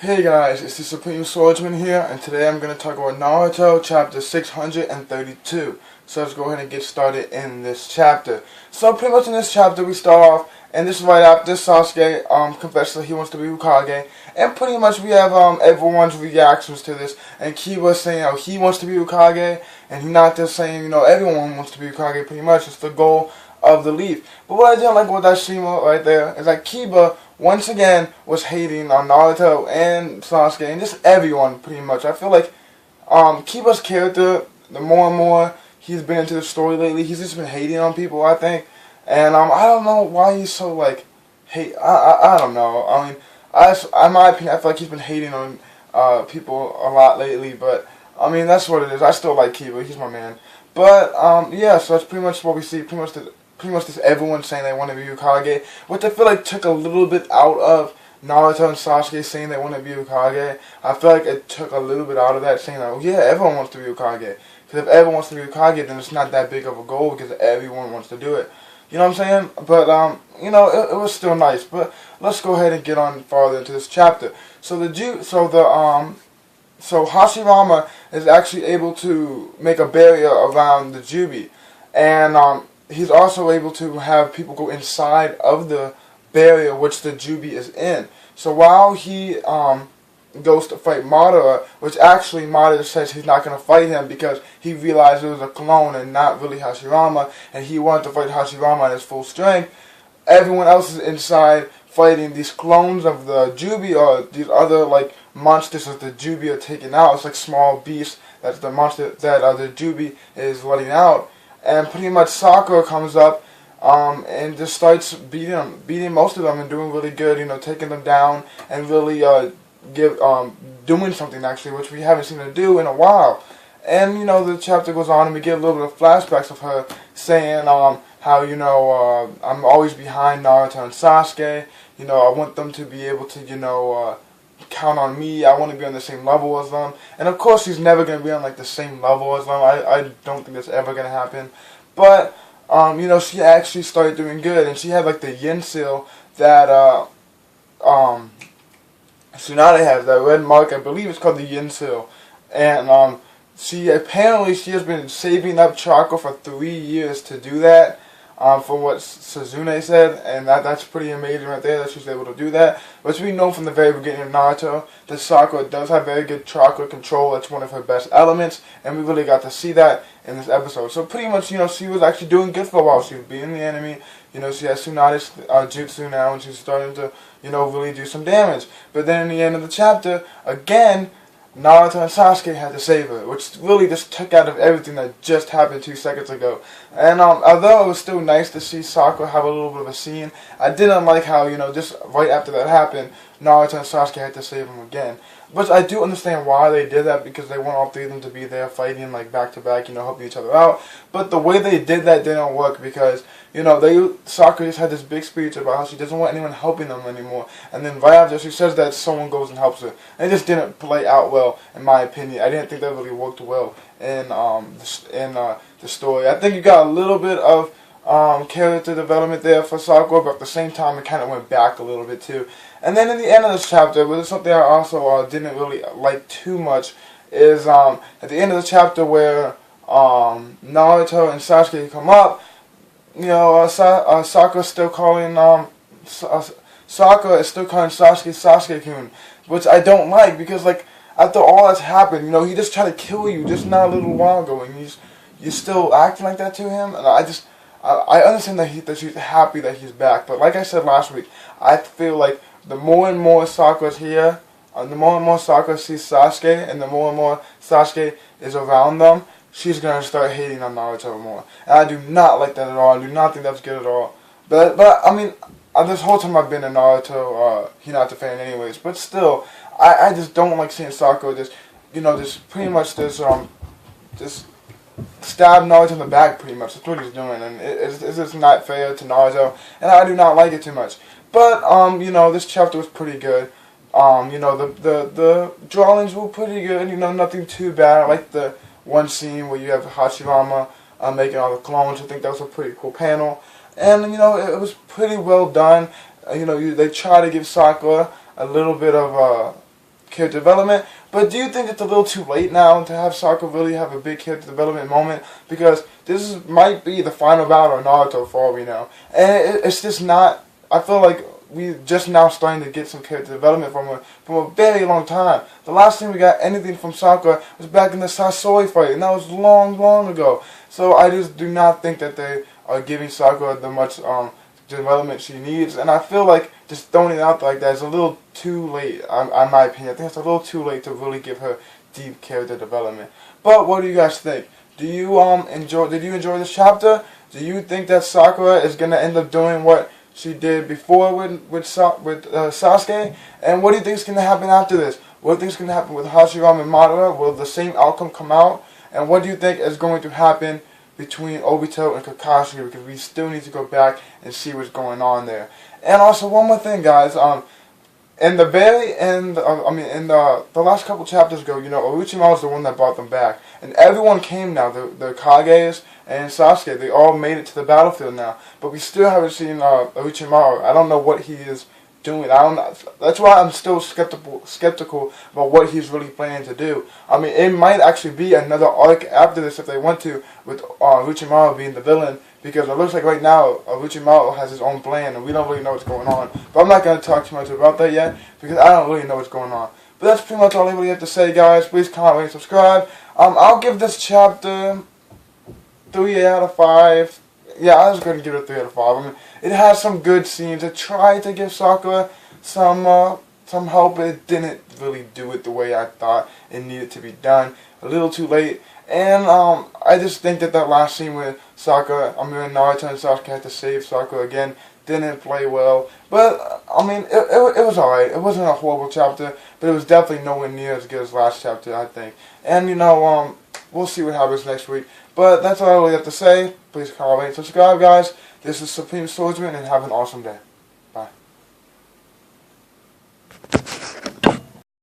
Hey guys, it's the Supreme Swordsman here, and today I'm going to talk about Naruto chapter 632. So let's go ahead and get started in this chapter. So pretty much in this chapter we start off, and this is right after Sasuke confesses that he wants to be Hokage, and pretty much we have everyone's reactions to this, and Kiba saying how he wants to be Hokage, and Hinata saying, everyone wants to be Hokage pretty much. It's the goal of the leaf. But what I didn't like about that Shima right there is that Kiba once again was hating on Naruto and Sasuke and just everyone pretty much. I feel like Kiba's character, the more and more he's been into the story lately, he's just been hating on people, I think. And I don't know why he's so like hate. I don't know. I mean, in my opinion, I feel like he's been hating on people a lot lately. But I mean, that's what it is. I still like Kiba. He's my man. But yeah. So that's pretty much what we see. Pretty much just everyone saying they want to be Hokage, which I feel like took a little bit out of Naruto and Sasuke saying they want to be Hokage. I feel like it took a little bit out of that, saying that, oh, yeah, everyone wants to be Hokage. Because if everyone wants to be Hokage, then it's not that big of a goal because everyone wants to do it. You know what I'm saying? But, it was still nice. But let's go ahead and get on farther into this chapter. So Hashirama is actually able to make a barrier around the Jubi. And, he's also able to have people go inside of the barrier which the Jubi is in. So while he goes to fight Madara, which actually Madara says he's not going to fight him because he realized it was a clone and not really Hashirama, and he wanted to fight Hashirama at his full strength, everyone else is inside fighting these clones of the Jubi, or these other like monsters that the Jubi are taking out. It's like small beasts that's the monster that the Jubi is letting out. And pretty much Sakura comes up and just starts beating most of them and doing really good, taking them down and really doing something actually, which we haven't seen her do in a while. And, the chapter goes on and we get a little bit of flashbacks of her saying how, I'm always behind Naruto and Sasuke. I want them to be able to, count on me. I want to be on the same level as them. And of course she's never going to be on like the same level as them. I don't think that's ever going to happen. But, she actually started doing good. And she had like the yin seal that Tsunade has, that red mark. I believe it's called the yin seal. And she has been saving up chakra for 3 years to do that. From what Suzune said, and that's pretty amazing right there that she's able to do that. Which we know from the very beginning of Naruto that Sakura does have very good chakra control. That's one of her best elements, and we really got to see that in this episode. So pretty much, she was actually doing good for a while. She was beating the enemy. She has Tsunade's jutsu now, and she's starting to, really do some damage. But then in the end of the chapter, again, Naruto and Sasuke had to save her, which really just took out of everything that just happened 2 seconds ago. And although it was still nice to see Sakura have a little bit of a scene, I didn't like how, just right after that happened, Naruto and Sasuke had to save him again. But I do understand why they did that, because they want all three of them to be there fighting like back to back, helping each other out. But the way they did that didn't work because, Sakura just had this big speech about how she doesn't want anyone helping them anymore. And then right after she says that, someone goes and helps her. And it just didn't play out well, in my opinion. I didn't think that really worked well in the story. I think you got a little bit of character development there for Sakura, but at the same time it kind of went back a little bit too. And then in the end of this chapter, which is something I also didn't really like too much, is at the end of the chapter where Naruto and Sasuke come up, Sakura is still calling Sasuke Sasuke-kun, which I don't like because like after all that's happened, he just tried to kill you just not a little while ago, and you're still acting like that to him, and I understand that she's happy that he's back, but like I said last week, I feel like the more and more Sakura's here, the more and more Sakura sees Sasuke, and the more and more Sasuke is around them, she's going to start hating on Naruto more. And I do not like that at all. I do not think that's good at all. But I mean, this whole time I've been a Naruto Hinata fan anyways, but still, I just don't like seeing Sakura just pretty much just stab Naruto in the back pretty much. That's what he's doing, and it's just not fair to Naruto, and I do not like it too much. But, this chapter was pretty good. The drawings were pretty good, nothing too bad. I like the one scene where you have Hashirama making all the clones. I think that was a pretty cool panel. And, it was pretty well done. They try to give Sakura a little bit of character development. But do you think it's a little too late now to have Sakura really have a big character development moment? Because might be the final battle of Naruto for all we know. And it's just not, I feel like we just now starting to get some character development from a very long time. The last time we got anything from Sakura was back in the Sasori fight, and that was long ago. So I just do not think that they are giving Sakura the much development she needs, and I feel like just throwing it out like that is a little too late, in my opinion. I think it's a little too late to really give her deep character development. But what do you guys think? Did you enjoy this chapter? Do you think that Sakura is gonna end up doing what she did before with Sasuke? And what do you think is gonna happen after this? What do you think is gonna happen with Hashirama and Madara? Will the same outcome come out? And what do you think is going to happen between Obito and Kakashi, because we still need to go back and see what's going on there. And also one more thing, guys. In the very end, in the last couple chapters ago, Orochimaru was the one that brought them back, and everyone came now. The Kages and Sasuke, they all made it to the battlefield now, but we still haven't seen Orochimaru. I don't know what he is doing. That's why I'm still skeptical about what he's really planning to do. It might actually be another arc after this if they want to, with Orochimaru being the villain, because it looks like right now Orochimaru has his own plan and we don't really know what's going on. But I'm not going to talk too much about that yet, because I don't really know what's going on. But that's pretty much all I really have to say, guys. Please comment, rate, subscribe. I'll give this chapter 3 out of 5. Yeah, I was going to give it a 3 out of 5. It has some good scenes. It tried to give Sakura some help, but it didn't really do it the way I thought it needed to be done. A little too late. And I just think that last scene with Sakura, Naruto and Sasuke had to save Sakura again, didn't play well. But, it was alright. It wasn't a horrible chapter, but it was definitely nowhere near as good as last chapter, I think. And, we'll see what happens next week. But that's all I really have to say. Please comment, rate, subscribe, guys. This is Supreme Swordsman, and have an awesome day. Bye.